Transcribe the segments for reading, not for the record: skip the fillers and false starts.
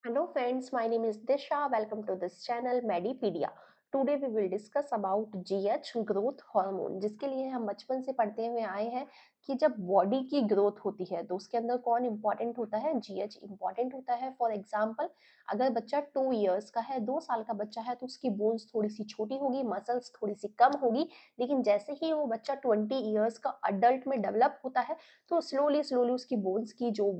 Hello friends, my name is Disha. Welcome to this channel Medipedia. Today we will discuss about GH growth hormone, जिसके लिए हम बचपन से पढ़ते हुए आए हैं कि जब बॉडी की ग्रोथ होती है तो उसके अंदर कौन इंपॉर्टेंट होता है। जीएच इंपॉर्टेंट होता है। फॉर एग्जांपल, अगर बच्चा 2 इयर्स का है, 2 साल का बच्चा है, तो उसकी बोन्स थोड़ी सी छोटी होगी, मसल्स थोड़ी सी कम होगी। लेकिन जैसे ही वो बच्चा 20 इयर्स का अडल्ट में डेवलप होता है तो स्लोली स्लोली उसकी बोन्स की जो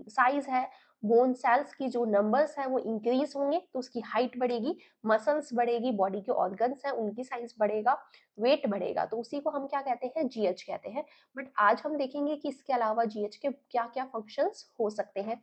साइज है, बोन सेल्स की जो नंबर्स हैं वो इंक्रीज होंगे, तो उसकी हाइट बढ़ेगी, मसल्स बढ़ेगी, बॉडी के ऑर्गन्स हैं उनकी साइज बढ़ेगा, वेट बढ़ेगा। तो उसी को हम क्या कहते हैं, जीएच कहते हैं। बट आज हम देखेंगे कि इसके अलावा जीएच के क्या क्या फंक्शंस हो सकते हैं।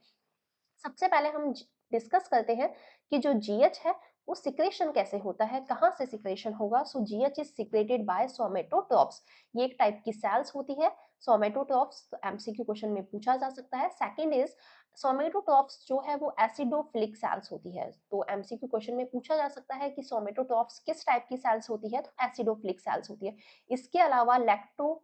सबसे पहले हम डिस्कस करते हैं कि जो जीएच है वो सिक्रेशन कैसे होता है, कहाँ से सिक्रेशन होगा। सो जीएच इज सिक्रेटेड बाय सोमेटोट्रॉप्स। ये एक टाइप की सेल्स होती है सोमेटोट्रॉप्स। एमसीक्यू क्वेश्चन में पूछा जा सकता है। सेकंड इज सोमेटोट्रॉप्स जो है वो एसिडोफिलिक सेल्स होती है। तो एमसीक्यू क्वेश्चन में पूछा जा सकता है कि सोमेटोट्रॉप्स किस टाइप की सेल्स होती है, तो एसिडोफिलिक सेल्स होती है। इसके अलावा लैक्टो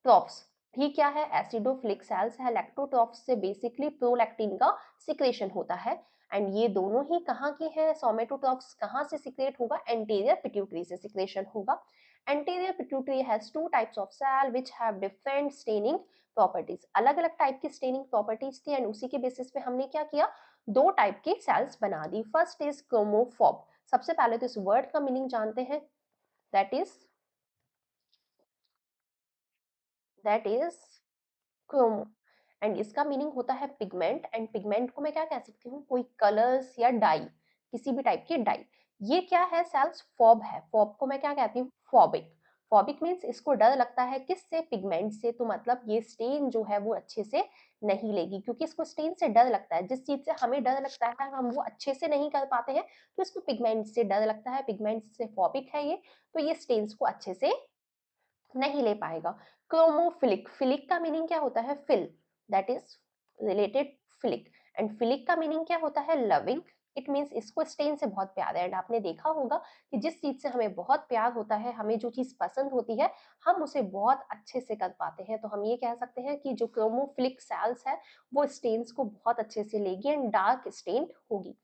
ट्रॉप्स भी क्या है, एसिडोफिलिक सेल्स है। लैक्टोट्रॉप्स से बेसिकली प्रोलैक्टिन का सिक्रेशन होता है। एंड ये दोनों ही कहाँ के हैं, सोमेटोट्रॉप्स कहाँ से सिक्रेट होगा, एंटीरियर पिट्यूटरी से सिक्रेशन होगा। Anterior pituitary has two types of cell which have different staining properties. अलग अलग टाइप की स्टेनिंग प्रॉपर्टीज थी एंड उसी के बेसिस पे हमने क्या किया, दो टाइप की सेल्स बना दी। First is chromophobe. सबसे पहले तो इस वर्ड का मीनिंग जानते हैं, that is that is chromo. And इसका मीनिंग होता है पिगमेंट। एंड पिगमेंट को मैं क्या कह सकती हूँ, कोई कलर्स या डाई, किसी भी टाइप की डाई। ये क्या है, सेल्स फॉब है। फॉब को मैं क्या कहती हूँ, फॉबिक। फॉबिक मीन्स इसको डर लगता है किससे, पिगमेंट से। तो मतलब ये स्टेन जो है वो अच्छे से नहीं लेगी, क्योंकि इसको स्टेन से डर लगता है। जिस चीज से हमें डर लगता है हम वो अच्छे से नहीं कर पाते हैं, तो इसको पिगमेंट से डर लगता है, पिगमेंट से फॉबिक है ये। तो ये स्टेन्स को अच्छे से नहीं ले पाएगा। क्रोमोफिलिक, फिलिक का मीनिंग क्या होता है, phil, that is related philic. And philic का मीनिंग क्या होता है, लविंग। इट मीन्स इसको स्टेन से बहुत प्यार है। एंड आपने देखा होगा कि जिस चीज से हमें बहुत प्यार होता है, हमें जो चीज पसंद होती है, हम उसे बहुत अच्छे से कर पाते हैं। तो हम ये कह सकते हैं कि जो क्रोमोफिलिक सेल्स है वो स्टेन्स को बहुत अच्छे से लेगी एंड डार्क स्टेन होगी।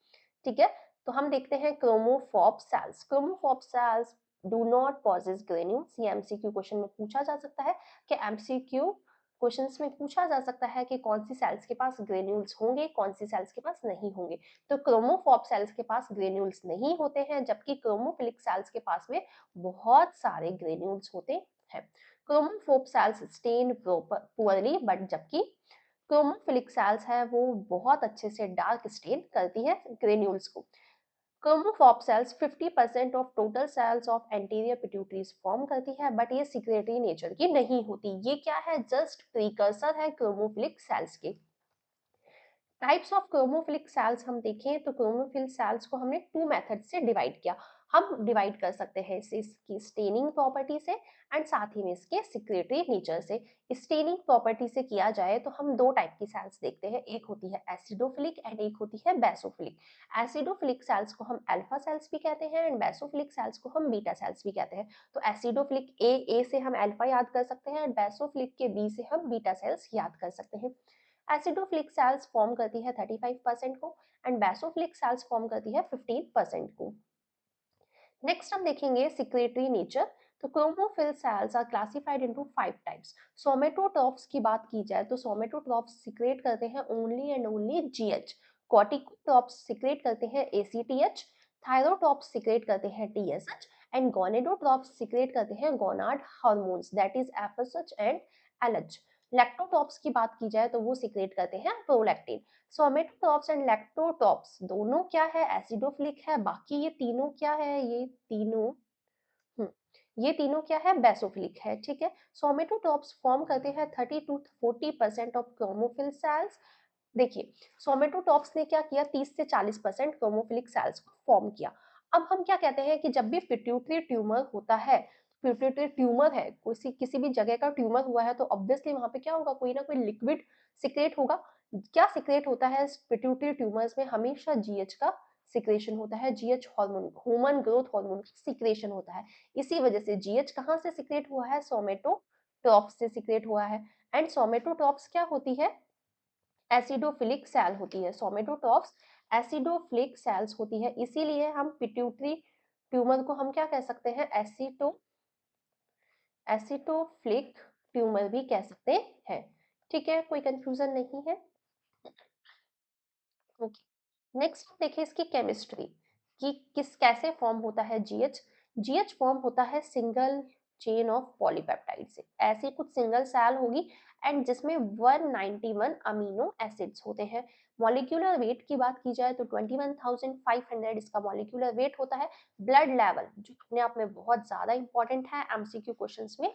ठीक है, तो हम देखते हैं chromophobe cells. Chromophobe cells do not possess granules. ये एमसीक्यू क्वेश्चन में पूछा जा सकता है कि एमसीक्यू क्वेश्चंस में पूछा जा सकता है कि कौन सी सेल्स के पास ग्रेन्यूल्स होंगे, कौन सी सेल्स के पास नहीं होंगे। तो क्रोमोफोब सेल्स के पास ग्रेन्यूल्स नहीं होते हैं, जबकि क्रोमोफिलिक सेल्स के पास में बहुत सारे ग्रेन्यूल्स होते हैं। Chromophobe cells stain poorly, but जबकि क्रोमोफिलिक सेल्स है वो बहुत अच्छे से डार्क स्टेन करती है ग्रेन्यूल्स को। Chromophobe cells 50% of total cells of anterior pituitaries form करती है, बट ये सिक्रेटरी नेचर की नहीं होती। ये क्या है, जस्ट प्रीकर्सर है क्रोमोफिलिक सेल्स के। टाइप्स ऑफ क्रोमोफिलिक सेल्स हम देखें तो क्रोमोफिल सेल्स को हमने टू मेथड से डिवाइड किया। हम डिवाइड कर सकते हैं इसे इसकी स्टेनिंग प्रॉपर्टी से एंड साथ ही में इसके सिक्रेटरी नेचर से। स्टेनिंग प्रॉपर्टी से किया जाए तो हम दो टाइप की सेल्स देखते हैं, एक होती है एसिडोफिलिक एंड एक होती है बेसोफिलिक। एसिडोफिलिक सेल्स को हम अल्फा सेल्स भी कहते हैं एंड बेसोफिलिक सेल्स को हम बीटा सेल्स भी कहते हैं। तो एसिडोफिलिक ए से हम अल्फा याद कर सकते हैं एंड बेसोफिलिक के बी से हम बीटा सेल्स याद कर सकते हैं। एसिडोफिलिक सेल्स फॉर्म करती है 35% को एंड बेसोफिलिक सेल्स फॉर्म करती है 15% को। नेक्स्ट हम देखेंगे सिक्रेटरी नेचर। तो chromophil cells are classified into 5 types. Somatotrophs की बात की जाए तो सोमेटोट्रॉप्स सिक्रेट करते हैं only and only GH. Corticotrophs secrete करते हैं एसीटीएच। थायरोट्रॉप्स सिक्रेट करते हैं टीएसएच एंड गोनेडोट्रॉप्स सिक्रेट करते हैं gonad hormones, that is FSH and LH. Lactotrophs की बात की जाए तो वो सिक्रेट करते हैं प्रोलैक्टिन। सोमेटोट्रॉप्स एंड लैक्टोट्रॉप्स दोनों क्या है, एसिडोफिलिक है। बाकी ये तीनों क्या है, हम्म, ये तीनों क्या है, बेसोफिलिक है। ठीक है, सोमेटोट्रॉप्स फॉर्म करते हैं 30 to 40% ऑफ क्रोमोफिल सेल्स। देखिए, सोमेटोटॉप्स ने क्या किया, 30 से 40% क्रोमोफिलिक सेल्स को फॉर्म किया। अब हम क्या कहते हैं कि जब भी पिट्यूटरी ट्यूमर होता है, पिट्यूटरी ट्यूमर है, किसी किसी भी जगह का ट्यूमर हुआ है, तो ऑब्वियसली वहां पे क्या होगा, कोई ना कोई लिक्विड सिक्रेट होगा। क्या सिक्रेट होता है पिट्यूटरी ट्यूमर्स में, हमेशा जीएच का सिक्रेशन होता है। GH hormone, human growth hormone secretion होता है। इसी वजह से जीएच कहाँ से सिक्रेट हुआ है, सोमेटोट्रॉप्स से सिक्रेट हुआ है। एंड सोमेटोट्रॉप्स क्या होती है, एसिडोफिलिक सेल होती है। सोमेटोट्रॉप्स एसिडोफ्लिक सेल्स होती है, इसीलिए हम पिट्यूटरी ट्यूमर को हम क्या कह सकते हैं, एसिटोफ्लिक ट्यूमर भी कह सकते हैं। ठीक है, कोई कंफ्यूजन नहीं है। ओके, नेक्स्ट देखिए इसकी केमिस्ट्री कि किस कैसे फॉर्म होता है जीएच। जीएच फॉर्म होता है सिंगल चेन ऑफ पॉलीपेप्टाइड से, ऐसी कुछ सिंगल सेल होगी एंड जिसमें 191 अमीनो एसिड्स होते हैं। मॉलिक्यूलर वेट की बात की जाए तो 21,500 इसका मॉलिक्यूलर वेट होता है। ब्लड लेवल जो अपने आप में बहुत ज्यादा इंपॉर्टेंट है, एमसीक्यू क्वेश्चंस में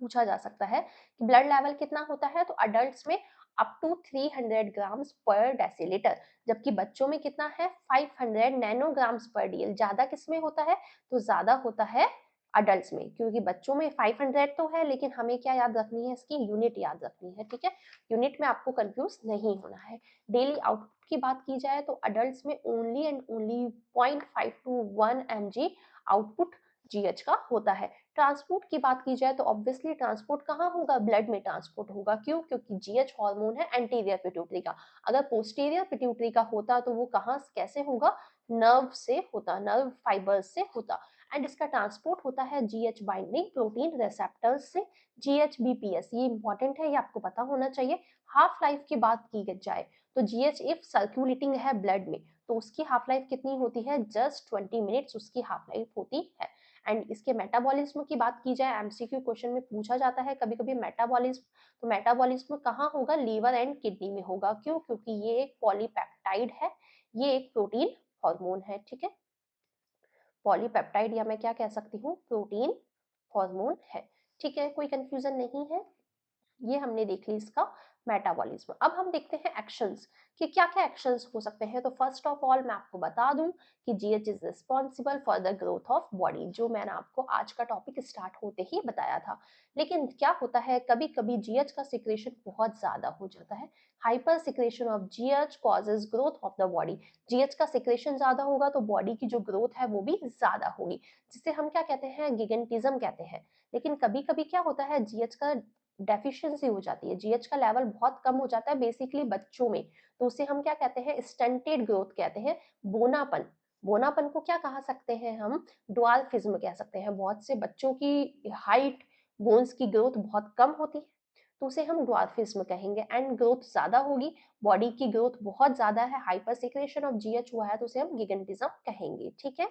पूछा जा सकता है कि ब्लड लेवल कितना होता है, तो अडल्ट्स में अप टू 300 ग्राम्स पर डेसीलीटर, जबकि बच्चों में कितना है 500 नैनोग्राम्स पर डीएल। ज्यादा किसमें होता है, तो ज्यादा होता है अडल्ट्स में, क्योंकि बच्चों में 500 तो है लेकिन हमें क्या याद रखनी है, इसकी यूनिट याद रखनी है। ठीक है, यूनिट में आपको कंफ्यूज नहीं होना है। डेली आउटपुट की बात की जाए तो अडल्ट्स में only and only 0.5 to 1 mg output GH का होता है। ट्रांसपोर्ट की बात की जाए तो ऑब्वियसली ट्रांसपोर्ट कहाँ होगा, ब्लड में ट्रांसपोर्ट होगा। क्यों, क्योंकि जीएच हार्मोन है एंटीरियर पिट्यूटरी का। अगर पोस्टीरियर पिट्यूटरी का होता तो वो कहाँ कैसे होगा, नर्व से होता, नर्व फाइबर्स से होता। एंड इसका ट्रांसपोर्ट होता है जीएच बाइंडिंग प्रोटीन रिसेप्टर्स से। जीएचबीपीएस ये इंपॉर्टेंट है, ये आपको पता होना चाहिए। हाफ लाइफ की बात की जाए तो जीएच इफ सर्कुलेटिंग है ब्लड में तो उसकी हाफ लाइफ कितनी होती है, जस्ट 20 मिनट्स उसकी हाफ लाइफ होती है। एंड इसके मेटाबॉलिज्म की बात की जाए, एमसीक्यू क्वेश्चन में पूछा जाता है कभी कभी मेटाबॉलिज्म, तो मेटाबॉलिज्म कहाँ होगा, लीवर एंड किडनी में होगा। क्यों, क्योंकि ये एक पॉलीपेप्टाइड है, ये एक प्रोटीन हार्मोन है। ठीक है, पॉलीपेप्टाइड या मैं क्या कह सकती हूँ, प्रोटीन हार्मोन है। ठीक है, कोई कंफ्यूजन नहीं है। ये हमने देख ली इसका मेटाबॉलिज्म। अब हम देखते हैं एक्शंस कि क्या क्या एक्शंस हो सकते हैं। तो फर्स्ट ऑफ ऑल मैं आपको बता दूं कि GH is responsible for the growth of body, जो मैंने आपको आज का टॉपिक स्टार्ट होते ही बताया था। लेकिन क्या होता है, कभी कभी जीएच का सिक्रेशन बहुत ज्यादा हो जाता है। Hyper secretion of GH causes growth of the body. GH का सिक्रेशन ज्यादा होगा तो बॉडी की जो ग्रोथ है वो भी ज्यादा होगी, जिसे हम क्या कहते हैं, गिगेंटिज्म कहते हैं। लेकिन कभी कभी क्या होता है, जीएच का डेफिशिएंसी हो जाती है, जीएच का लेवल बहुत कम हो जाता है बेसिकली बच्चों में, तो उसे हम क्या कहते हैं, स्टंटेड ग्रोथ कहते हैं, बोनापन। बोनापन को क्या कहा सकते हैं हम, ड्वार्फिज्म कह सकते हैं। बहुत से बच्चों की हाइट, बोन्स की ग्रोथ बहुत कम होती है तो उसे हम ड्वार्फिज्म कहेंगे। एंड ग्रोथ ज्यादा होगी, बॉडी की ग्रोथ बहुत ज्यादा है, हाइपर सिक्रेशन ऑफ जीएच हुआ है तो उसे हम गिगेंटिज्म कहेंगे। ठीक है,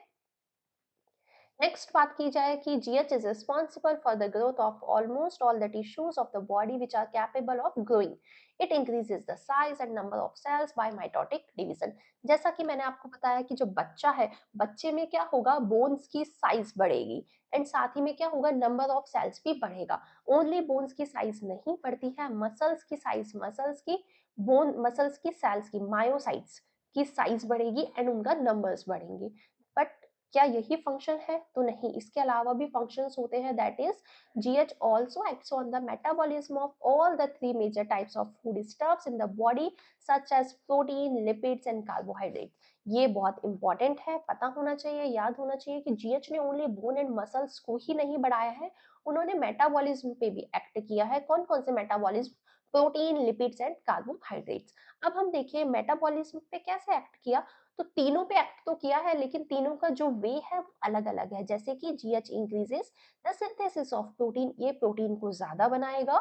नेक्स्ट बात की जाए कि GH is responsible for the growth of almost all the tissues of the body which are capable of growing. It increases the size and number of cells by mitotic division. जैसा कि मैंने आपको बताया कि जो बच्चा है, बच्चे में क्या होगा, बोन्स की साइज बढ़ेगी एंड साथ ही में क्या होगा, नंबर ऑफ सेल्स भी बढ़ेगा। ओनली बोन्स की साइज नहीं बढ़ती है, मसल्स की साइज, मसल्स की बोन, मसल्स की सेल्स की मायोसाइट्स की साइज बढ़ेगी एंड उनका नंबर्स बढ़ेंगे। बट क्या यही फंक्शन है, तो नहीं, इसके अलावा भी फंक्शंस होते हैं। That is GH also acts on the metabolism of all the three major types of food stuffs in the body such as protein, lipids and carbohydrate. ये बहुत इंपॉर्टेंट है, पता होना चाहिए, याद होना चाहिए कि जीएच ने ओनली बोन एंड मसल्स को ही नहीं बढ़ाया है, उन्होंने मेटाबॉलिज्म पे भी एक्ट किया है। कौन कौन से metabolism, protein, lipids and carbohydrates. अब हम देखिए मेटाबॉलिज्म पे कैसे एक्ट किया, तो तीनों पे एक्ट तो किया है लेकिन तीनों का जो वे है वो अलग अलग है। जैसे कि GH increases the synthesis of protein, ये प्रोटीन को ज्यादा बनाएगा।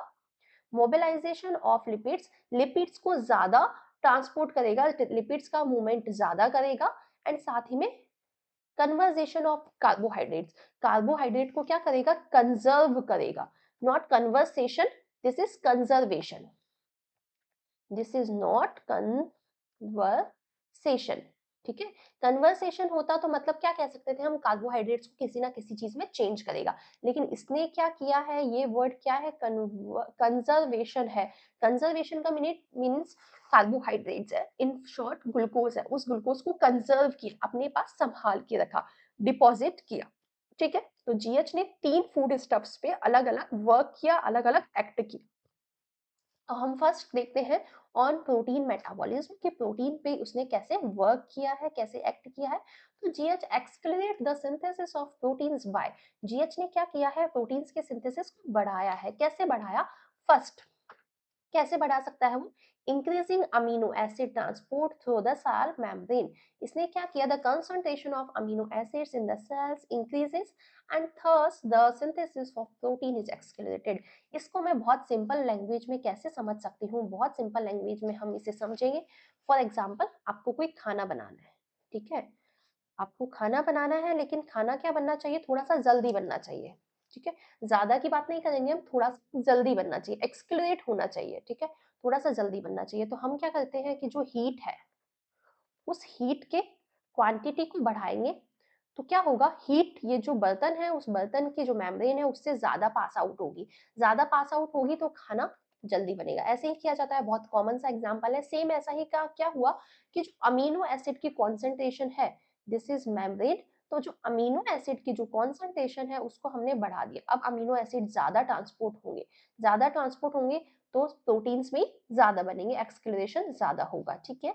मोबिलाइजेशन ऑफ लिपिड्स, लिपिड्स को ज्यादा ट्रांसपोर्ट करेगा, लिपिड्स का मूवमेंट ज्यादा करेगा। एंड साथ ही में कन्वर्जेशन ऑफ कार्बोहाइड्रेट्स, कार्बोहाइड्रेट को क्या करेगा, कंजर्व करेगा। Not conversation, this is conservation, this is not conversation. ठीक है, कन्वर्सेशन होता तो मतलब क्या कह सकते थे हम, कार्बोहाइड्रेट्स को किसी ना किसी चीज में चेंज करेगा। लेकिन इसने क्या किया है, ये वर्ड क्या है, कंजर्वेशन है। कंजर्वेशन का मीन्स कार्बोहाइड्रेट्स है, इन शॉर्ट ग्लूकोज है, उस ग्लूकोज को कंजर्व किया, अपने पास संभाल के रखा, डिपॉजिट किया। ठीक है, तो जीएच ने तीन फूड स्टफ्स पे अलग अलग वर्क किया, अलग अलग एक्ट किया। तो हम फर्स्ट देखते हैं ऑन प्रोटीन मेटाबॉलिज्म कि प्रोटीन पे उसने कैसे वर्क किया है, कैसे एक्ट किया है। तो GH accelerate the synthesis of proteins by, GH ने क्या किया है, प्रोटीन्स के सिंथेसिस को बढ़ाया है। कैसे बढ़ाया, फर्स्ट कैसे बढ़ा सकता है वो? Increasing amino acid transport through the cell membrane. इसने क्या किया? The concentration of amino acids in the cells increases and thus the synthesis of protein is accelerated. इसको मैं बहुत सिंपल लैंग्वेज में कैसे समझ सकती हूँ? बहुत सिंपल लैंग्वेज में हम इसे समझेंगे। फॉर एग्जाम्पल, आपको कोई खाना बनाना है, ठीक है? आपको खाना बनाना है, लेकिन खाना क्या बनना चाहिए? थोड़ा सा जल्दी बनना चाहिए, ठीक है? ज्यादा की बात नहीं करेंगे हम, थोड़ा सा जल्दी बनना चाहिए, एक्सक्लरेट होना चाहिए, ठीक है? थोड़ा सा जल्दी बनना चाहिए। तो हम क्या करते हैं कि जो हीट है, उस हीट के क्वांटिटी को बढ़ाएंगे। तो क्या होगा? हीट, ये जो बर्तन है, उस बर्तन की जो मेम्ब्रेन है उससे ज्यादा पास आउट होगी। ज्यादा पास आउट होगी तो खाना जल्दी बनेगा। ऐसे ही किया जाता है, बहुत कॉमन सा एग्जांपल है। सेम ऐसा ही का क्या हुआ कि जो अमीनो एसिड की कॉन्सेंट्रेशन है, दिस इज मेम्ब्रेन, तो जो अमीनो एसिड की जो कॉन्सेंट्रेशन है उसको हमने बढ़ा दिया। अब अमीनो एसिड ज्यादा ट्रांसपोर्ट होंगे, ज्यादा ट्रांसपोर्ट होंगे तो प्रोटीन्स भी ज्यादा बनेंगे, एक्सक्लरेशन ज्यादा होगा, ठीक है?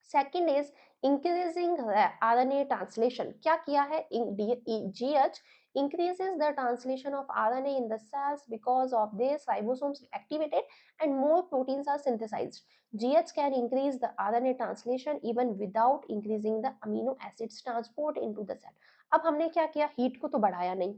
Second is increasing RNA translation. क्या किया है? GH increases the translation of RNA in the cells because of this ribosomes activated and more proteins are synthesized. GH can increase the RNA translation even without increasing the amino acids transport into the cell. अब हमने क्या किया? Heat को तो बढ़ाया नहीं,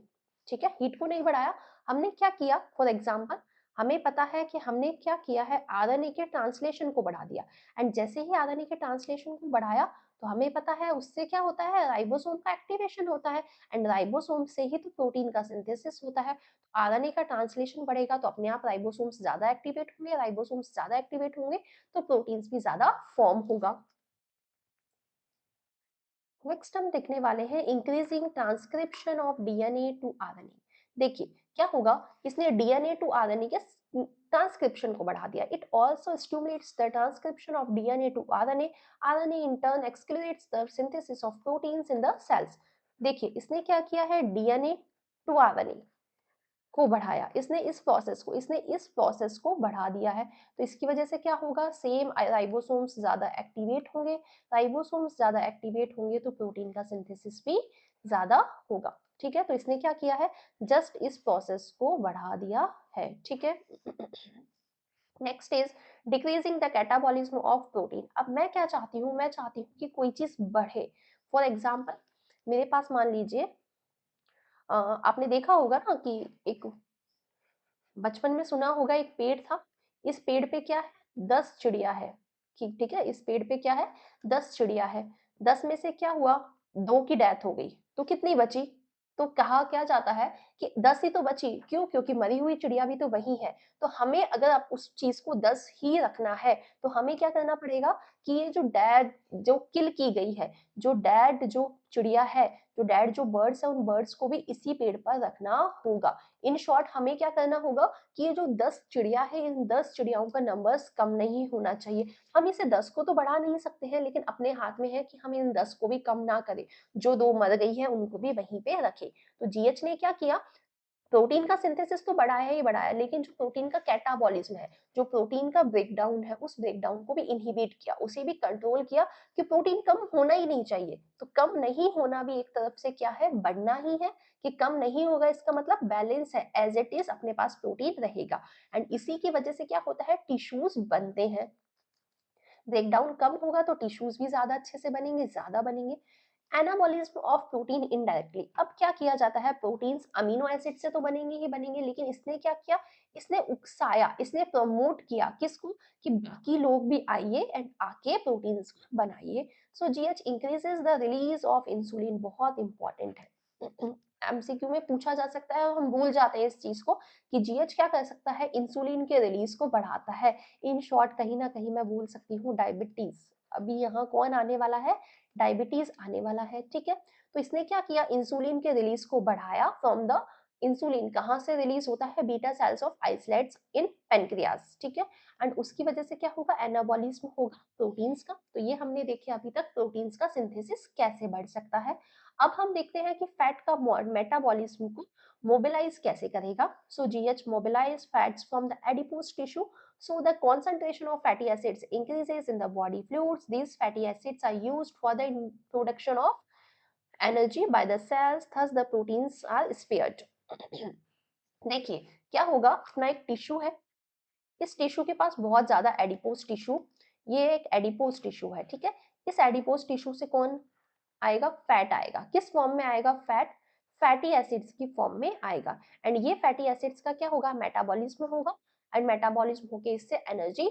ठीक है? हीट को नहीं बढ़ाया, हमने क्या किया? फॉर एग्जाम्पल, हमें पता है कि हमने क्या किया है? आरएनए के ट्रांसलेशन को बढ़ा दिया। एंड जैसे ही आरएनए के ट्रांसलेशन को बढ़ाया, तो हमें पता है उससे क्या होता है? राइबोसोम का एक्टिवेशन होता है, एंड राइबोसोम से ही तो प्रोटीन का सिंथेसिस होता है। आरएनए का ट्रांसलेशन बढ़ेगा तो अपने आप राइबोसोम्स ज्यादा एक्टिवेट होंगे, राइबोसोम्स ज्यादा एक्टिवेट होंगे तो प्रोटीन्स भी ज्यादा फॉर्म होगा। नेक्स्ट हम देखने वाले हैं increasing transcription of DNA to RNA. देखिए क्या होगा? इसने डीएनए टू आरएनए के ट्रांसक्रिप्शन को बढ़ा दिया। It also stimulates the transcription of DNA to RNA. RNA in turn accelerates the synthesis of proteins in the cells. देखिए इसने क्या किया है? डीएनए टू आरएनए को बढ़ाया, इसने इस प्रोसेस को बढ़ा दिया है। तो इसकी वजह से क्या होगा? सेम राइबोसोम्स ज्यादा एक्टिवेट होंगे, राइबोसोम्स ज्यादा एक्टिवेट होंगे तो प्रोटीन का सिंथेसिस भी ज्यादा होगा, ठीक है? तो इसने क्या किया है? जस्ट इस प्रोसेस को बढ़ा दिया है, ठीक है? Next is decreasing the catabolism of protein. अब मैं क्या चाहती हूँ? मैं चाहती हूँ कि कोई चीज बढ़े। फॉर एग्जाम्पल, मेरे पास मान लीजिए आपने देखा होगा ना कि एक बचपन में सुना होगा, एक पेड़ था, इस पेड़ पे क्या है? 10 चिड़िया है, ठीक ठीक है? इस पेड़ पे क्या है? 10 चिड़िया है। 10 में से क्या हुआ? 2 की डेथ हो गई, तो कितनी बची? तो कहा क्या जाता है कि 10 ही तो बची। क्यों? क्योंकि मरी हुई चिड़िया भी तो वही है। तो हमें अगर आप उस चीज को 10 ही रखना है, तो हमें क्या करना पड़ेगा कि ये जो डेड, जो किल की गई है, जो डेड जो चिड़िया है, जो डेड जो बर्ड्स है, उन बर्ड्स को भी इसी पेड़ पर रखना होगा। इन शॉर्ट हमें क्या करना होगा कि ये जो 10 चिड़िया है, इन 10 चिड़ियाओं का नंबर्स कम नहीं होना चाहिए। हम इसे 10 को तो बढ़ा नहीं सकते हैं, लेकिन अपने हाथ में है कि हम इन 10 को भी कम ना करें। जो 2 मर गई हैं उनको भी वहीं पे रखें। तो जीएच ने क्या किया? प्रोटीन का सिंथेसिस तो बढ़ाया ही बढ़ाया, लेकिन जो प्रोटीन का कैटाबॉलिज्म है, जो प्रोटीन का ब्रेकडाउन है, उस ब्रेकडाउन को भी इनहिबिट किया, उसे भी कंट्रोल किया कि प्रोटीन कम होना ही नहीं चाहिए। तो कम नहीं होना भी एक तरफ से क्या है? बढ़ना ही है। कि कम नहीं होगा इसका मतलब बैलेंस है, एज इट इज अपने पास प्रोटीन रहेगा। एंड इसी की वजह से क्या होता है? टिश्यूज बनते हैं। ब्रेकडाउन कम होगा तो टिश्यूज भी ज्यादा अच्छे से बनेंगे, ज्यादा बनेंगे। Anabolism of protein indirectly. अब क्या किया जाता है? प्रोटीन्स अमीनो एसिड से तो बनेंगे ही बनेंगे, लेकिन इसने क्या किया? इसने उकसाया, इसने प्रमोट किया किसको? कि बाकी लोग भी आइए एंड आके प्रोटीन्स को बनाइए। So GH increases the release of insulin. बहुत इंपॉर्टेंट है, एमसीक्यू में पूछा जा सकता है और हम भूल जाते हैं इस चीज को कि जीएच क्या कर सकता है? इंसुलिन के रिलीज को बढ़ाता है। इन शॉर्ट कहीं ना कहीं मैं बोल सकती हूँ डायबिटीज। अभी यहाँ कौन आने वाला है? डायबिटीज आने वाला है, ठीक है? तो इसने क्या किया? इंसुलिन के रिलीज को बढ़ाया फ्रॉम द इंसुलिन कहाँ से रिलीज होता है? Beta cells of islets in pancreas, ठीक है? एंड उसकी वजह से क्या होगा? एनाबॉलिज्म होगा प्रोटीन्स का। तो ये हमने देखे अभी तक प्रोटीन्स का सिंथेसिस कैसे बढ़ सकता है। अब हम देखते हैं कि फैट का मेटाबॉलिज्म को मोबिलाइज कैसे करेगा। So GH mobilize fats from the adipose tissue. So the concentration of fatty acids increases in the body fluids. These fatty acids are used for the production of energy by the cells. Thus the proteins are spared. देखिए क्या होगा? अपना एक tissue है, इस tissue के पास बहुत ज्यादा एडिपोज टिश्यू, ये एक एडिपोज टिश्यू है, ठीक है। इस एडिपोज टिश्यू से कौन आएगा? फैट आएगा। किस फॉर्म में आएगा? फैट फैटी एसिड्स की फॉर्म में आएगा। एंड ये फैटी एसिड्स का क्या होगा? मेटाबॉलिज्म होगा। एंड मेटाबॉलिज्म होके इससे एनर्जी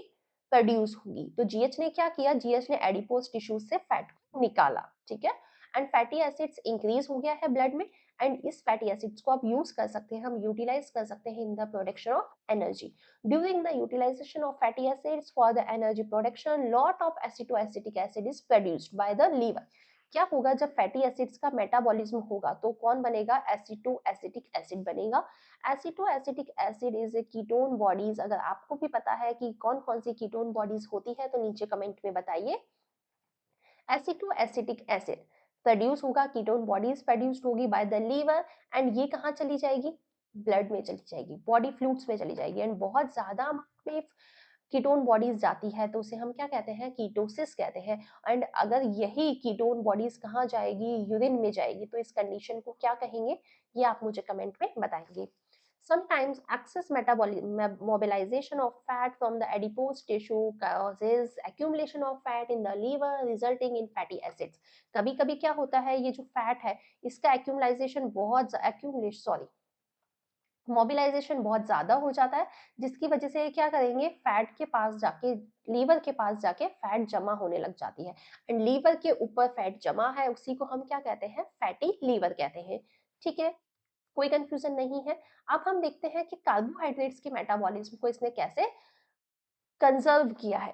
प्रोड्यूस होगी। तो जीएच ने क्या किया? जीएच ने एडिपोज टिश्यू से फैट को निकाला, ठीक है। एंड फैटी एसिड्स इंक्रीज हो गया है ब्लड में। एंड इस फैटी एसिड्स को आप यूज कर सकते हैं, हम यूटिलाइज कर सकते हैं in the production of energy. During the utilization of fatty acids for the energy production, lot of acetoacetic acid is produced by the liver. क्या होगा? जब फैटी एसिड्स का मेटाबॉलिज्म होगा तो कौन बनेगा? एसिटो एसिटिक एसिड बनेगा। Acetoacetic acid is a ketone bodies. अगर आपको भी पता है कि कौन कौन सी कीटोन बॉडीज होती है तो नीचे कमेंट में बताइए। एसिटो एसिटिक एसिड प्रोड्यूस होगा, कीटोन बॉडीज प्रोड्यूस्ड होगी बाय द लीवर। एंड ये कहाँ चली जाएगी? ब्लड में चली जाएगी, बॉडी फ्लूइड्स में चली जाएगी। एंड बहुत ज्यादा अमाउंट में कीटोन बॉडीज जाती है तो उसे हम क्या कहते हैं? कीटोसिस कहते हैं। एंड अगर यही कीटोन बॉडीज कहाँ जाएगी? यूरिन में जाएगी, तो इस कंडीशन को क्या कहेंगे? ये आप मुझे कमेंट में बताएंगे। Sometimes excess mobilization of fat from the adipose tissue causes accumulation of fat in the liver resulting in fatty acids. कभी कभी क्या होता है? ये जो फैट है इसका मोबिलाइजेशन बहुत ज्यादा हो जाता है, जिसकी वजह से क्या करेंगे? फैट के पास जाके, लीवर के पास जाके फैट जमा होने लग जाती है। एंड लीवर के ऊपर फैट जमा है, उसी को हम क्या कहते हैं? फैटी लीवर कहते हैं, ठीक है। कोई कंफ्यूजन नहीं है। अब हम देखते हैं कि कार्बोहाइड्रेट्स के मेटाबॉलिज्म को इसने कैसे कंजर्व किया है,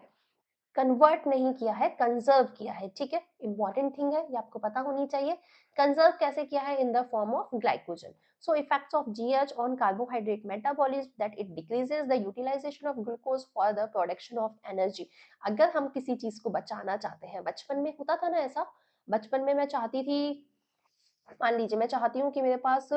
कन्वर्ट नहीं किया है, कंजर्व किया है, ठीक है। इंपॉर्टेंट थिंग है, ये आपको पता होनी चाहिए। कंजर्व कैसे किया है? In the form of glycogen. So effects of GH on carbohydrate metabolism that it decreases the utilization of glucose for the production of energy. अगर हम किसी चीज को बचाना चाहते हैं, बचपन में होता था ना ऐसा, बचपन में मैं चाहती थी, मान लीजिए मैं चाहती हूँ कि मेरे पास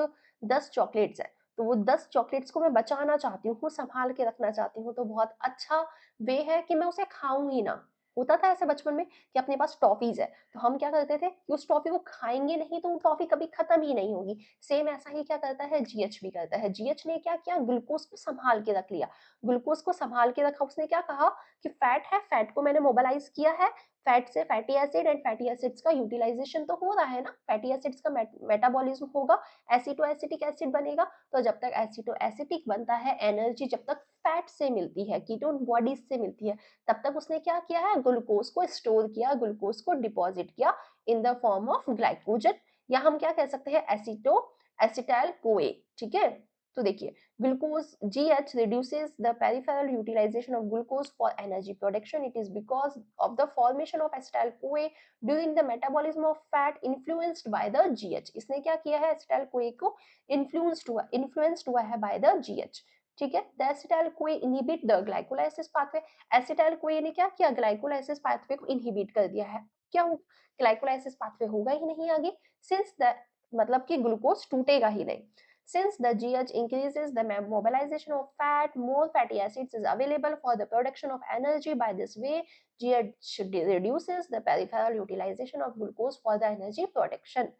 10 चॉकलेट्स है, तो वो 10 चॉकलेट्स को मैं बचाना चाहती हूँ, संभाल के रखना चाहती हूँ, तो बहुत अच्छा वे है कि मैं उसे खाऊं ही ना। होता था ऐसे बचपन में कि अपने पास टॉफीज है, तो हम क्या करते थे कि उस टॉफी को खाएंगे नहीं तो वो टॉफी कभी खत्म ही नहीं होगी। सेम ऐसा ही क्या करता है? जीएच भी करता है। जीएच ने क्या किया? ग्लूकोज को संभाल के रख लिया। ग्लूकोज को संभाल के रखा, उसने क्या कहा कि फैट है, फैट को मैंने मोबालाइज किया है, फैट से fatty acid, and fatty acids का यूटिलाइजेशन तो हो रहा है ना, फैटी एसिड्स का मेटाबॉलिज्म होगा, एसिटो एसिटिक एसिड बनेगा। तो जब तक एसिटो एसिटिक बनता है, एनर्जी जब तक फैट से मिलती है, कीटोन बॉडीज से मिलती है, तब तक उसने क्या किया है? ग्लूकोज को स्टोर किया, ग्लूकोज को डिपॉजिट किया इन द फॉर्म ऑफ ग्लाइकोजन, या हम क्या कह सकते हैं? एसिटो एसिटाइल कोए, ठीक है। तो देखिए, glucose GH reduces the peripheral utilization of glucose for energy production. It is because of the formation of acetyl CoA during the metabolism of fat influenced by the GH. इसने क्या किया है? acetyl CoA को influenced हुआ है by the GH, ठीक है। The acetyl CoA inhibit the glycolysis pathway. acetyl CoA ने क्या किया? glycolysis pathway को inhibit कर दिया है। क्या होगा? glycolysis pathway होगा ही नहीं आगे, since the मतलब कि ग्लूकोज टूटेगा ही नहीं। Since the GH increases the mobilization of fat, more fatty acids is available for the production of energy. By this way, GH reduces the peripheral utilization of glucose for the energy production.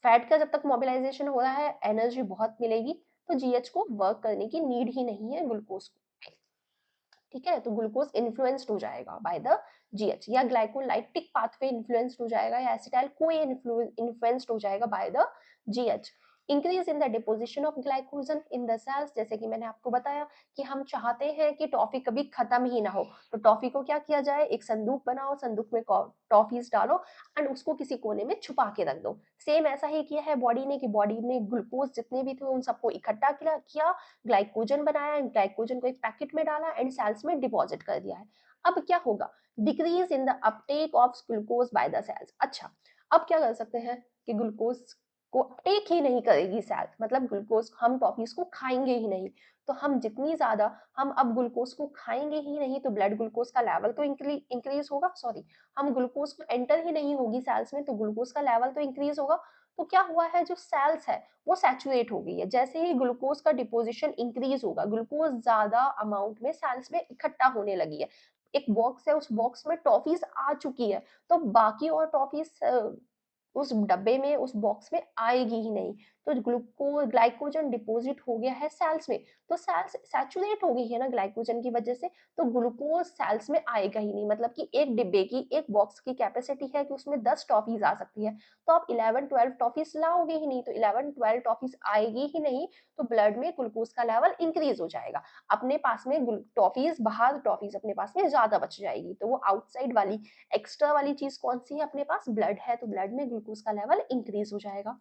Fat का जब तक mobilisation हो रहा है, energy बहुत मिलेगी, तो GH को वर्क करने की नीड ही नहीं है ग्लूकोज को, ठीक है। तो ग्लूकोज इन्फ्लुएंस्ड हो जाएगा बाय द जीएच, या ग्लाइकोलाइटिक पाथवे इन्फ्लुएंस्ड हो जाएगा, या एसिटाइल कोए इन्फ्लुएंस्ड हो जाएगा by the GH. Increase in the deposition of glycogen in the cells. जैसे कि मैंने आपको बताया कि हम चाहते हैं कि टॉफी कभी खत्म ही ना हो, तो टॉफी को क्या किया जाए? एक संदूक बनाओ, संदूक में टॉफीज डालो एंड उसको किसी कोने में छुपा के रख दो। सेम ऐसा ही किया है बॉडी ने, कि बॉडी ने ग्लूकोज जितने भी थे उन सबको इकट्ठा किया, ग्लाइकोजन बनाया एंड ग्लाइकोजन को एक पैकेट में डाला एंड सेल्स में डिपॉजिट कर दिया है। अब क्या होगा? Decrease in the uptake of glucose by the cells. अच्छा, अब क्या कर सकते हैं कि ग्लूकोज को अपटेक ही नहीं करेगी सेल, मतलब ग्लूकोज, हम टॉफीज को खाएंगे ही नहीं, तो हम जितनी ज्यादा हम अब ग्लूकोज को खाएंगे ही नहीं तो ब्लड ग्लूकोज का लेवल तो इंक्रीज होगा, सॉरी, हम ग्लूकोज को एंटर ही नहीं होगी सेल्स में तो ग्लूकोज का लेवल तो इंक्रीज होगा। तो क्या हुआ है? जो सेल्स है वो सैचुरेट हो गई है। जैसे ही ग्लूकोज का डिपोजिशन इंक्रीज होगा, ग्लूकोज ज्यादा अमाउंट में सेल्स में इकट्ठा होने लगी है, एक बॉक्स है, उस बॉक्स में टॉफीज आ चुकी है, तो बाकी और टॉफीज उस डब्बे में, उस बॉक्स में आएगी ही नहीं। तो ग्लाइकोजन डिपॉजिट हो गया है सेल्स में, तो सेल्स सैचुरेट हो गई है ना ग्लाइकोजन की वजह से, तो ग्लूकोज सेल्स में आएगा ही नहीं। मतलब कि एक डिब्बे की, एक बॉक्स की कैपेसिटी है कि उसमें 10 टॉफीज आ सकती है, तो आप 11-12 टॉफीज लाओगे ही नहीं, तो 11-12 टॉफीज आएगी ही नहीं, तो ब्लड में ग्लूकोज का लेवल इंक्रीज हो जाएगा। अपने पास में टॉफीज, बाहर टॉफीज अपने पास में ज्यादा बच जाएगी, तो वो आउटसाइड वाली, एक्स्ट्रा वाली चीज कौन सी है, अपने पास ब्लड है, तो ब्लड में ग्लूकोज का लेवल इंक्रीज हो जाएगा।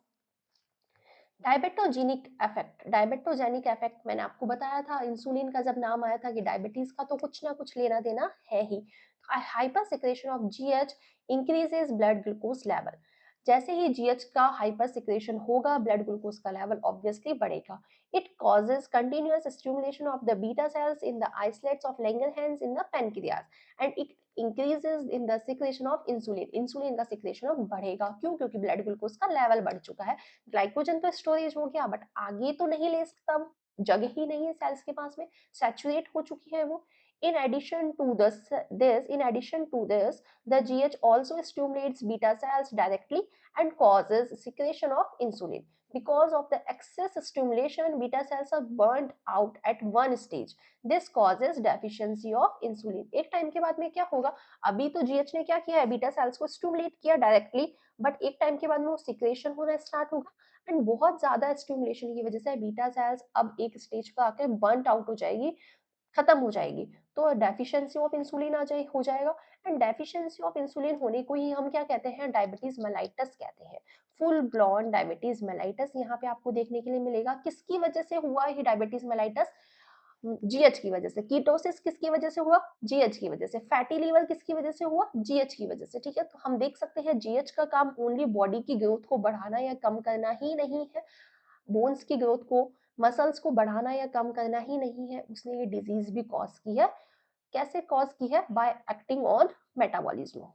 डायबेटोजेनिक इफेक्ट मैंने आपको बताया था, इंसुलिन का जब नाम आया था कि डायबिटीज का तो कुछ ना कुछ लेना देना है ही। Hyper secretion of GH increases blood glucose level. जैसे ही जीएच का हाइपर सिक्रेशन होगा, ब्लड ग्लूकोज का लेवल ऑब्वियसली बढ़ेगा। It causes continuous stimulation of the beta cells in the islets of Langerhans in the pancreas and it increases in the secretion of insulin. Insulin का secretion अब बढ़ेगा, क्यों? क्योंकि blood glucose का level बढ़ चुका है। ग्लाइकोजन तो स्टोरेज हो गया, बट आगे तो नहीं ले सकता वो, जगह ही नहीं है सेल्स के पास में, सैचुरेट हो चुकी है वो। In addition to this, the GH also stimulates beta cells directly and causes secretion of insulin. Because of the excess stimulation, beta cells are burnt out at one stage. This causes deficiency of insulin. एक time के बाद में क्या होगा, अभी तो GH ने क्या किया है, बीटा सेल्स को स्टिमुलेट किया डायरेक्टली, बट एक टाइम के बाद में वो सिक्रेशन होना स्टार्ट होगा, एंड बहुत ज्यादा स्टिमुलेशन की वजह से बीटा सेल्स अब एक स्टेज पर आकर बर्न आउट हो जाएगी, खत्म हो जाएगी, तो डेफिशिएंसी ऑफ इंसुलिन हो जाएगा। एंड डेफिशिएंसी ऑफ इंसुलिन होने को ही हम क्या कहते हैं, डायबिटीज मेलाइटस कहते हैं। फुल ब्लॉन डायबिटीज मेलाइटस यहाँ पे आपको देखने के लिए मिलेगा। किसकी वजह से हुआ ये डायबिटीज मेलाइटस? जीएच की वजह से। कीटोसिस किसकी वजह से हुआ? जीएच की वजह से। फैटी लीवर किसकी वजह से हुआ? जीएच की वजह से। ठीक है, तो हम देख सकते हैं जीएच का काम ओनली बॉडी की ग्रोथ को बढ़ाना या कम करना ही नहीं है, बोन्स की ग्रोथ को, मसल्स को बढ़ाना या कम करना ही नहीं है, उसने ये डिजीज भी कॉज की है। कैसे कॉज की है? Bye acting on metabolism.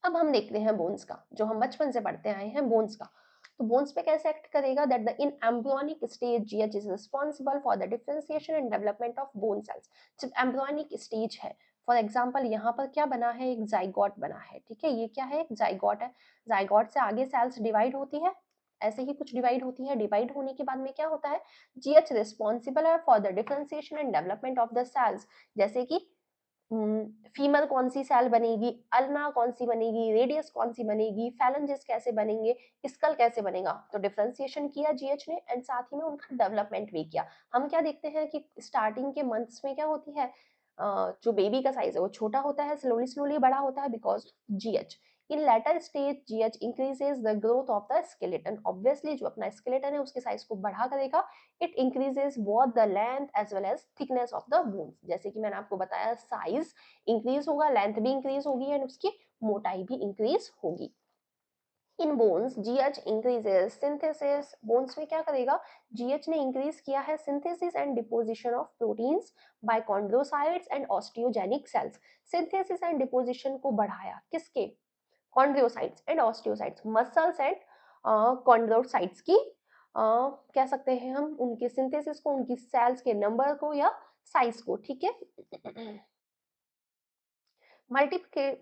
अब हम देखते हैं बोन्स का, जो हम बचपन से पढ़ते आए हैं बोन्स का। तो बोन्स पे कैसे एक्ट करेगा? That the in embryonic stage GH is responsible for the differentiation and development of bone cells. जब एम्ब्रियोनिक स्टेज है, फॉर एग्जाम्पल यहाँ पर क्या बना है, एक जाइगोट बना है। ठीक है, ये क्या है? एक जाइगोट है। जाइगोट से आगे सेल्स डिवाइड होती है, ऐसे ही कुछ डिवाइड होती है। डिवाइड होने के बाद में क्या होता है, जीएच रिस्पॉन्सिबल है for the differentiation and development of the cells. जैसे कि फीमर कौन सी सेल बनेगी, अल्ना कौन सी बनेगी, रेडियस कौन सी बनेगी, फैलेंजेस कैसे बनेंगे, स्कल कैसे बनेगा, तो डिफरेंशिएशन किया जीएच ने, एंड साथ ही में उनका डेवलपमेंट भी किया। हम क्या देखते हैं कि स्टार्टिंग के मंथ्स में क्या होती है, जो बेबी का साइज है वो छोटा होता है, स्लोली स्लोली बड़ा होता है because GH. In later stage GH increases the growth of the skeleton. Obviously जो अपना स्केलेटन है उसके साइज को बढ़ा करेगा। It increases both the length as well as thickness of the bones. जैसे कि मैंने आपको बताया, साइज इंक्रीज होगा, लेंथ भी इंक्रीज होगी, एंड उसकी मोटाई भी इंक्रीज होगी। In bones GH increases synthesis. Bones में क्या करेगा, जीएच ने इंक्रीज किया है synthesis and deposition of proteins by chondrocytes and osteogenic cells. Synthesis and deposition को बढ़ाया, किसके? Chondrocytes and osteocytes, muscles and chondrocytes की, कह सकते हैं हम उनके सिंथेसिस को, उनकी सेल्स के नंबर को या साइज को। ठीक है,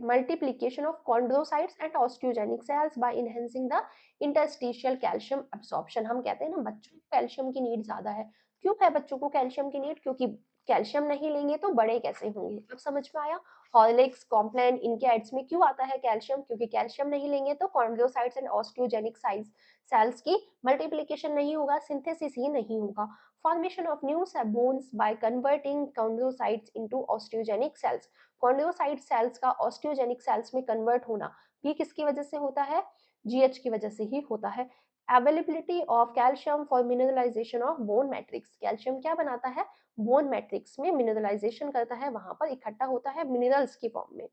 multiplication of chondrocytes and osteogenic cells by enhancing the interstitial calcium absorption। हम कहते हैं ना बच्चों को कैल्शियम की नीड ज्यादा है। क्यों है बच्चों को कैल्शियम की नीड? क्योंकि कैल्शियम नहीं लेंगे तो बड़े कैसे होंगे। अब समझ में आया? हॉर्लिक्स, कॉम्प्लान, इनके एड्स में क्यों आता है कैल्शियम? क्योंकि कैल्शियम नहीं लेंगे तो chondrocytes and osteogenic size cells की मल्टीप्लिकेशन नहीं होगा, सिंथेसिस ही नहीं होगा। Formation of new bones by converting chondrocytes into osteogenic cells. Chondrocyte cells का ऑस्टियोजेनिक सेल्स में कन्वर्ट होना भी किसकी वजह से होता है? जीएच की वजह से ही होता है। Availability of calcium for mineralization of bone matrix. Calcium क्या बनाता है? बोन मैट्रिक्स में मिनरलाइजेशन करता है, वहां पर इकट्ठा होता है मिनरल्स की फॉर्म में।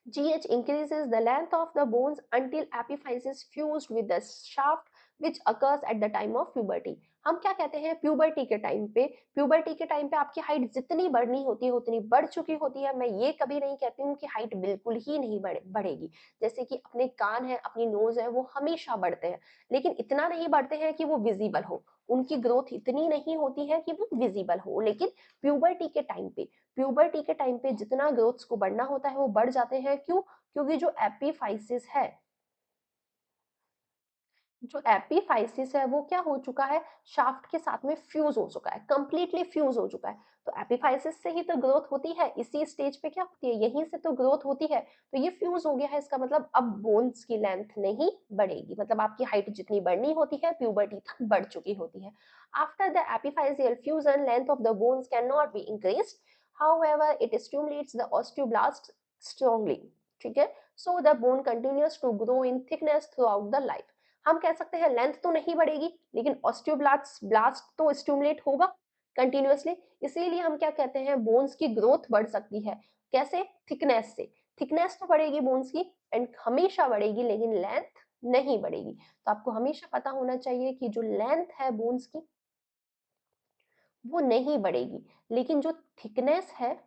GH increases the length of the bones until epiphysis fused with the shaft which occurs at the time of puberty। हम क्या कहते हैं, प्यूबर्टी के टाइम पे, प्यूबर्टी के टाइम पे आपकी हाइट जितनी बढ़नी होती है उतनी बढ़ चुकी होती है। मैं ये कभी नहीं कहती हूँ कि हाइट बिल्कुल ही नहीं बढ़ेगी। जैसे कि अपने कान है, अपनी नोज है, वो हमेशा बढ़ते हैं, लेकिन इतना नहीं बढ़ते हैं कि वो विजिबल हो। उनकी ग्रोथ इतनी नहीं होती है कि वो विजिबल हो, लेकिन प्यूबर्टी के टाइम पे, प्यूबर्टी के टाइम पे जितना ग्रोथ्स को बढ़ना होता है वो बढ़ जाते हैं। क्यों? क्योंकि जो एपीफाइसिस है, जो एपिफाइसिस है वो क्या हो चुका है, शाफ्ट के साथ में फ्यूज हो चुका है, कंप्लीटली फ्यूज हो चुका है। तो एपिफाइसिस से ही तो ग्रोथ होती है, इसी स्टेज पे क्या होती है, यहीं से तो ग्रोथ होती है। तो ये फ्यूज हो गया है, इसका मतलब अब बोन्स की लेंथ नहीं बढ़ेगी, मतलब आपकी हाइट जितनी बढ़नी होती है प्यूबर्टी तक बढ़ चुकी होती है। After the epiphyseal fusion length of the bones can not be increase, however it stimulates the osteoblast strongly, ठीक है। So the bone continuous to grow in thickness throughout the life. हम कह सकते हैं लेंथ तो नहीं बढ़ेगी, लेकिन ऑस्टियोब्लास्ट ब्लास्ट तो स्टिमुलेट होगा कंटिन्यूअसली। इसीलिए हम क्या कहते हैं, बोन्स की ग्रोथ बढ़ सकती है। कैसे? थिकनेस से। थिकनेस तो बढ़ेगी बोन्स की एंड हमेशा बढ़ेगी, लेकिन लेंथ नहीं बढ़ेगी। तो आपको हमेशा पता होना चाहिए कि जो लेंथ है बोन्स की वो नहीं बढ़ेगी, लेकिन जो थिकनेस है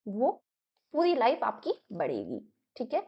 वो पूरी लाइफ आपकी बढ़ेगी, ठीक है।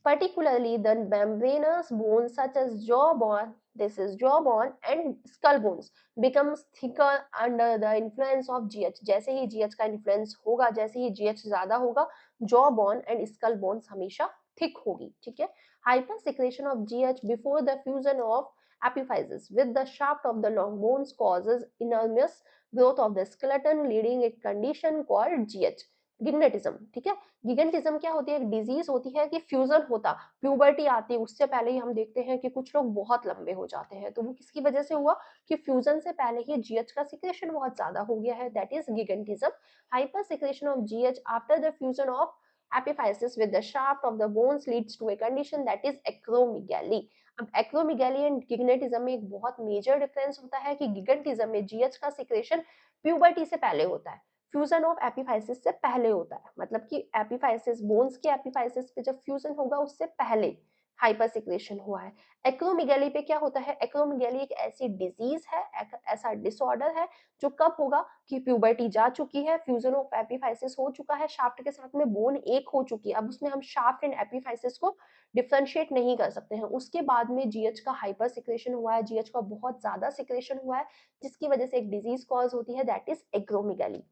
Particularly the membranous bones such as jawbone, this is jawbone and skull bones becomes thicker under the influence of GH। जैसे ही GH का इन्फ्लुएंस होगा, जैसे ही GH ज्यादा होगा, jawbone and skull bones हमेशा थिक होगी, ठीक है। Hyper secretion of GH before the fusion of epiphysis with the shaft of the long bones causes enormous growth of the skeleton, leading a condition called GH गिग्नेटिज्म, ठीक है। गिगेंटिज्म क्या होती है, एक डिजीज होती है कि फ्यूजन होता, प्यूबर्टी आती है उससे पहले ही हम देखते हैं कि कुछ लोग बहुत लंबे हो जाते हैं, तो वो किसकी वजह से हुआ कि फ्यूजन से पहले ही जीएच का सिक्रेशन बहुत ज्यादा हो गया है, that is gigantism. Hyper secretion of GH after the fusion of epiphysis with the shaft of the bones leads to a condition that is acromegaly। अब एक्रोमेगाली एंड गिग्नेटिज्म में एक बहुत मेजर डिफरेंस होता है कि गिगेंटिज्म में जीएच का सिक्रेशन प्यूबर्टी से पहले होता है, फ्यूजन ऑफ एपिफाइसिस से पहले होता है, मतलब कि एपिफाइसिस बोन्स के एपिफाइसिस पे जब फ्यूजन होगा उससे पहले हाइपर सिक्रेशन हुआ है। एक्रोमेगाली पे क्या होता है, एक्रोमेगाली एक ऐसी डिजीज है, ऐसा डिसऑर्डर है जो कब होगा कि प्यूबर्टी जा चुकी है, फ्यूजन ऑफ एपिफाइसिस हो चुका है, शाफ्ट के साथ में बोन एक हो चुकी है, अब उसमें हम शाफ्ट एंड एपिफाइसिस को डिफरेंशिएट नहीं कर सकते हैं। उसके बाद में जीएच का हाइपर सिक्रेशन हुआ है, जीएच का बहुत ज्यादा सिक्रेशन हुआ है, जिसकी वजह से एक डिजीज कॉज होती है, दैट इज एक्रोमेगाली,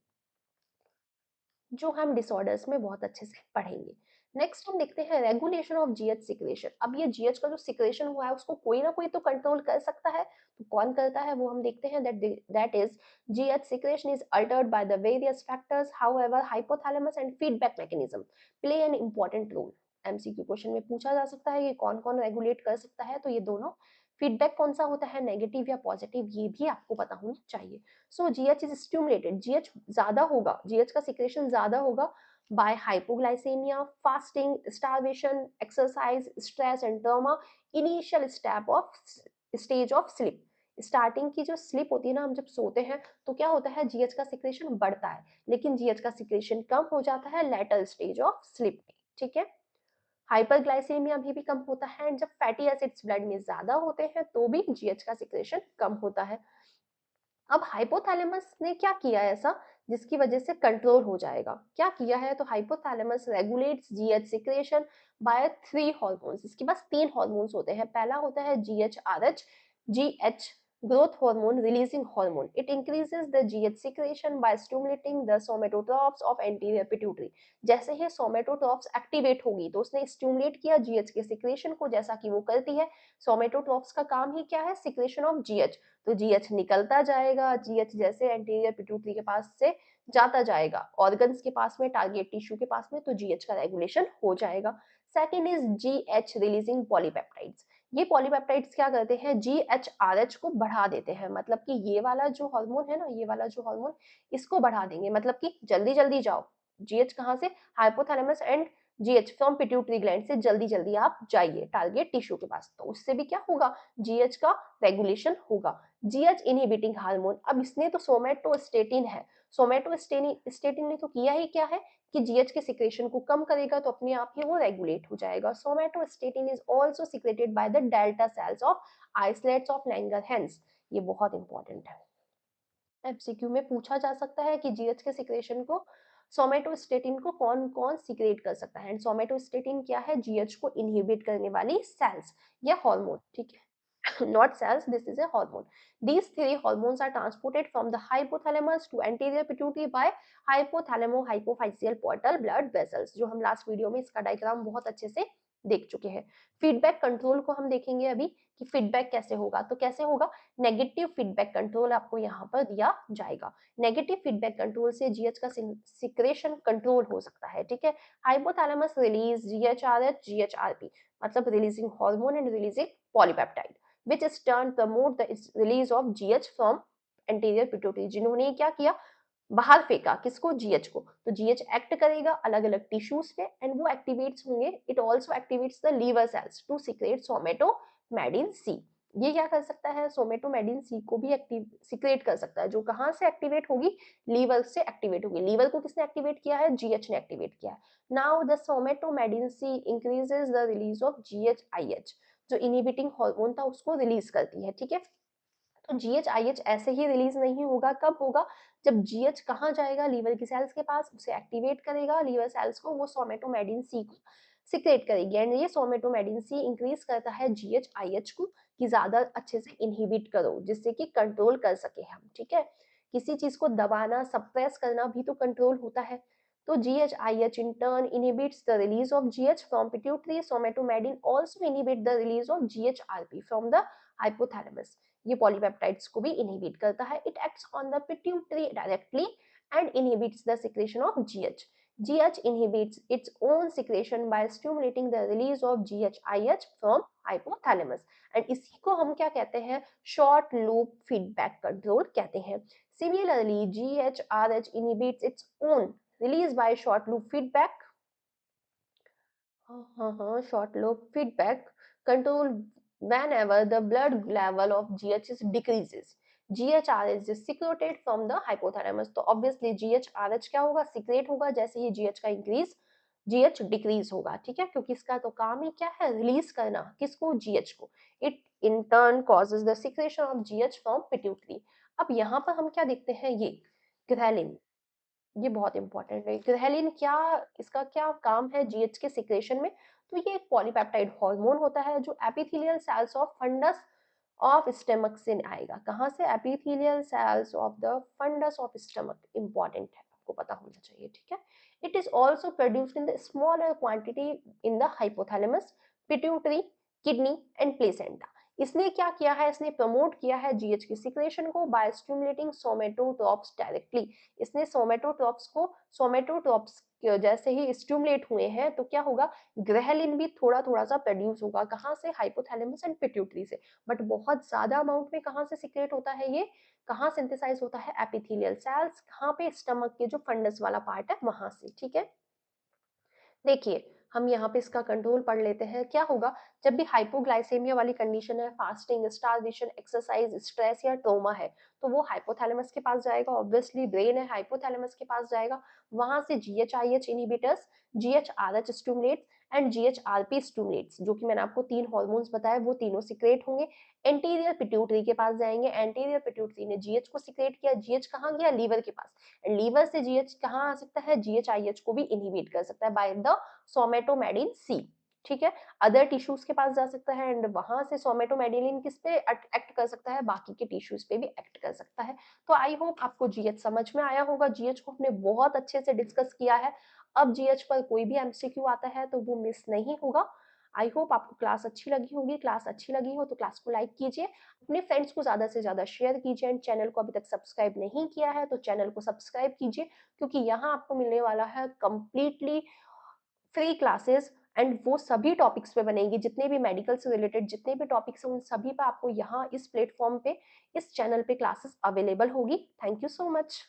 जो हम डिसऑर्डर्स में बहुत अच्छे से पढ़ेंगे। नेक्स्ट हम देखते हैं रेगुलेशन ऑफ जीएच सिक्रेशन। अब ये जीएच का जो सिक्रेशन हुआ है उसको कोई ना कोई तो कंट्रोल कर सकता है, तो कौन करता है वो हम देखते हैं, that is GH secretion is altered by the various factors, however hypothalamus and feedback mechanism play an important role. MCQ question में पूछा जा सकता है कि कौन कौन रेगुलेट कर सकता है, तो ये दोनों। फीडबैक कौन सा होता है, नेगेटिव या पॉजिटिव, ये भी आपको पता होना चाहिए। सो जीएच इज स्टिमुलेटेड, जीएच ज्यादा होगा, जीएच का सिक्रेशन ज्यादा होगा by hypoglycemia, fasting, starvation, exercise, stress and trauma, initial step of stage of sleep। Starting की जो स्लीप होती है ना, हम जब सोते हैं तो क्या होता है, जीएच का सिक्रेशन बढ़ता है, लेकिन जीएच का सिक्रेशन कम हो जाता है लेटर स्टेज ऑफ स्लीप में, ठीक है। हाइपरग्लाइसेमिया भी कम होता है एंड जब फैटी एसिड्स ब्लड में ज्यादा होते हैं तो भी जीएच का सिक्रेशन कम होता है। अब हाइपोथैलेमस ने क्या किया है ऐसा जिसकी वजह से कंट्रोल हो जाएगा, क्या किया है, तो hypothalamus regulates GH secretion by three hormones. इसके पास तीन हॉर्मोन्स होते हैं, पहला होता है जीएचआरएच, GH growth hormone releasing hormone, it increases the GH secretion by stimulating the somatotrophs of anterior pituitary। जैसे ही somatotrophs एक्टिवेट होगी तो उसने स्टिमुलेट किया जीएच के सिक्रेशन को, जैसा कि वो करती है। somatotrophs का काम ही क्या है, सिक्रेशन ऑफ जीएच। तो जीएच निकलता जाएगा, जीएच जैसे एंटीरियर पिट्यूटरी के पास से जाता जाएगा ऑर्गन्स के पास में, टारगेट टिश्यू के पास में, तो जीएच का रेगुलेशन हो जाएगा। Second is GH releasing polypeptides. ये पॉलीपेप्टाइड्स क्या करते हैं, जीएचआरएच को बढ़ा देते हैं, मतलब कि ये वाला जो हार्मोन है ना, ये वाला जो हार्मोन, इसको बढ़ा देंगे, मतलब कि जल्दी जल्दी जाओ, जीएच कहाँ से, hypothalamus and GH from pituitary gland से जल्दी जल्दी आप जाइए टारगेट टिश्यू के पास, तो उससे भी क्या होगा, जीएच का रेगुलेशन होगा। जीएच इनहिबिटिंग हार्मोन, अब इसने तो सोमेटोस्टेटिन है, सोमेटोस्टेटिन ने तो किया ही क्या है कि जीएच के सिक्रेशन को कम करेगा, तो अपने आप ही वो रेगुलेट हो जाएगा। Somatostatin is also secreted by the delta sales of islets of Langerhans. ये बहुत इंपॉर्टेंट है, एमसीक्यू में पूछा जा सकता है कि जीएच के सिक्रेशन को, सोमेटोस्टेटिन को कौन कौन सिक्रेट कर सकता है, एंड सोमेटोस्टेटिन क्या है, जीएच को इनहिबिट करने वाली सेल्स या हार्मोन, ठीक है। Not cells, this is a hormone। These three hormones are transported from the hypothalamus to anterior pituitary by hypothalamo-hypophyseal portal blood vessels, जो हम लास्ट वीडियो में इसका डायग्राम बहुत अच्छे से देख चुके हैं। फीडबैक कंट्रोल को हम देखेंगे अभी कि फीडबैक कैसे होगा। तो कैसे होगा, नेगेटिव फीडबैक कंट्रोल आपको यहाँ पर दिया जाएगा। नेगेटिव फीडबैक कंट्रोल से जीएच का सिक्रेशन कंट्रोल हो सकता है, ठीक है। हाइपोथैलेमस रिलीज जीएचआरएच जीएचआरपी, मतलब releasing hormone and releasing polypeptide which is turn promote the release of GH from anterior pituitary। जिन्होंने क्या किया, बाहर फेंका किसको, जीएच को, तो जीएच एक्ट करेगा अलग अलग टिश्यूज पे एंड वो एक्टिवेट्स होंगे। It also activates the liver cells to secrete somatomedin C. ये क्या कर सकता है, सोमेटोमेडिन सी को भी एक्टिव सीक्रेट कर सकता है, जो कहाँ से एक्टिवेट होगी, लीवर से एक्टिवेट होगी। लीवर को किसने एक्टिवेट किया है, जीएच ने एक्टिवेट किया है। Now the somatomedin C increases the release of GHIH, जो इनहिबिटिंग हार्मोन था उसको रिलीज करती है, ठीक है। तो जीएचआईएच ऐसे ही रिलीज नहीं होगा, कब होगा, जब जीएच कहाँ जाएगा, लीवर की सेल्स के पास, उसे एक्टिवेट करेगा, लीवर सेल्स को, वो सोमेटोमेडिन सी को सिक्रेट करेगी एंड ये सोमेटोमेडिन सी इंक्रीज करता है जीएचआईएच को कि ज्यादा अच्छे से इनहिबिट करो, जिससे कि कंट्रोल कर सके हम, ठीक है। किसी चीज को दबाना, सप्रेस करना भी तो कंट्रोल होता है। तो GHIH in turn inhibits the release of GH from pituitary. Somatomedin also inhibit the release of GHRP from the hypothalamus. ये पॉलीपेप्टाइड्स को भी इनहिबिट करता है। It acts on the pituitary directly and inhibits the secretion of GH. GH inhibits its own secretion by stimulating the release of GHIH from hypothalamus and इसी को हम क्या कहते हैं, short loop feedback control कहते हैं। Similarly, GHRH inhibits its own release by short loop feedback short loop feedback control whenever the blood level of GH is decreases. GHRH is secreted from the hypothalamus. तो obviously GHRH क्या होगा, secrete होगा जैसे ही GH का increase, GH decrease होगा, ठीक है, क्योंकि इसका तो काम ही क्या है, रिलीज करना, किसको, GH को। It in turn causes the secretion of GH from pituitary। अब यहाँ पर हम क्या देखते हैं, ये ग्रेलिन, ये बहुत इंपॉर्टेंट है। ग्रेलिन क्या, इसका क्या काम है जीएच के सिक्रेशन में, तो ये एक पॉलीपेप्टाइड हार्मोन होता है जो epithelial cells of fundus of stomach से आएगा। कहाँ से, epithelial cells of the fundus of stomach, important है, आपको पता होना चाहिए, ठीक है। It is also produced in the smaller quantity in the hypothalamus, pituitary, kidney and placenta. इसने क्या किया है, इसने प्रमोट किया है जीएच की सिक्रेशन को बाय स्टिमुलेटिंग सोमेटोट्रॉप्स डायरेक्टली। इसने सोमेटोट्रॉप्स को, सोमेटोट्रॉप्स जैसे ही स्टिमुलेट हुए हैं तो क्या होगा, ग्रेलिन भी थोड़ा थोड़ा सा प्रोड्यूस होगा, कहाँ से, हाइपोथैलेमस एंड पिट्यूटरी से, बट बहुत ज्यादा अमाउंट में कहाँ से सिक्रेट होता है, ये कहाँ सिंथेसाइज होता है, एपिथेलियल सेल्स, कहाँ पे, स्टमक के जो फंडस वाला पार्ट है वहां से, ठीक है। देखिए हम यहाँ पे इसका कंट्रोल पढ़ लेते हैं। क्या होगा, जब भी हाइपोग्लाइसेमिया वाली कंडीशन है, फास्टिंग, स्टारवेशन, एक्सरसाइज, स्ट्रेस या ट्रोमा है, तो वो हाइपोथैलेमस के पास जाएगा, ऑब्वियसली ब्रेन है, हाइपोथैलेमस के पास जाएगा, वहां से जीएचआईएच इनहिबिटर्स, जीएचआरएच स्टिमुलेट्स एंड जीएचआरपी स्टिमुलेट्स, जो कि मैंने आपको तीन हॉर्मोन्स बताए, वो तीनों सिक्रेट होंगे, एंटीरियर पिट्यूटरी के पास जाएंगे। एंटीरियर पिट्यूटरी ने जीएच को सिक्रेट किया, जीएच कहाँ गया, लीवर के पास, एंड लीवर से जीएच कहाँ आ सकता है, जीएचआईएच को भी इनहिबिट कर सकता है बाय द सोमेटोमेडिन सी, ठीक है। अदर टिश्यूज के पास जा सकता है एंड वहां से सोमेटोमेडिलिन किस पे एक्ट कर सकता है, बाकी के टिश्यूज पे भी एक्ट कर सकता है। तो आई होप आपको जीएच समझ में आया होगा। जीएच को हमने बहुत अच्छे से डिस्कस किया है। अब जीएच पर कोई भी एमसीक्यू आता है तो वो मिस नहीं होगा। आई होप आपको क्लास अच्छी लगी होगी। क्लास अच्छी लगी हो तो क्लास को लाइक कीजिए, अपने फ्रेंड्स को ज्यादा से ज्यादा शेयर कीजिए एंड चैनल को अभी तक सब्सक्राइब नहीं किया है तो चैनल को सब्सक्राइब कीजिए, क्योंकि यहाँ आपको मिलने वाला है कंप्लीटली फ्री क्लासेस एंड वो सभी टॉपिक्स पे बनेगी, जितने भी मेडिकल से रिलेटेड जितने भी टॉपिक्स हैं उन सभी पे आपको यहाँ इस प्लेटफॉर्म पे, इस चैनल पे क्लासेस अवेलेबल होगी। Thank you so much.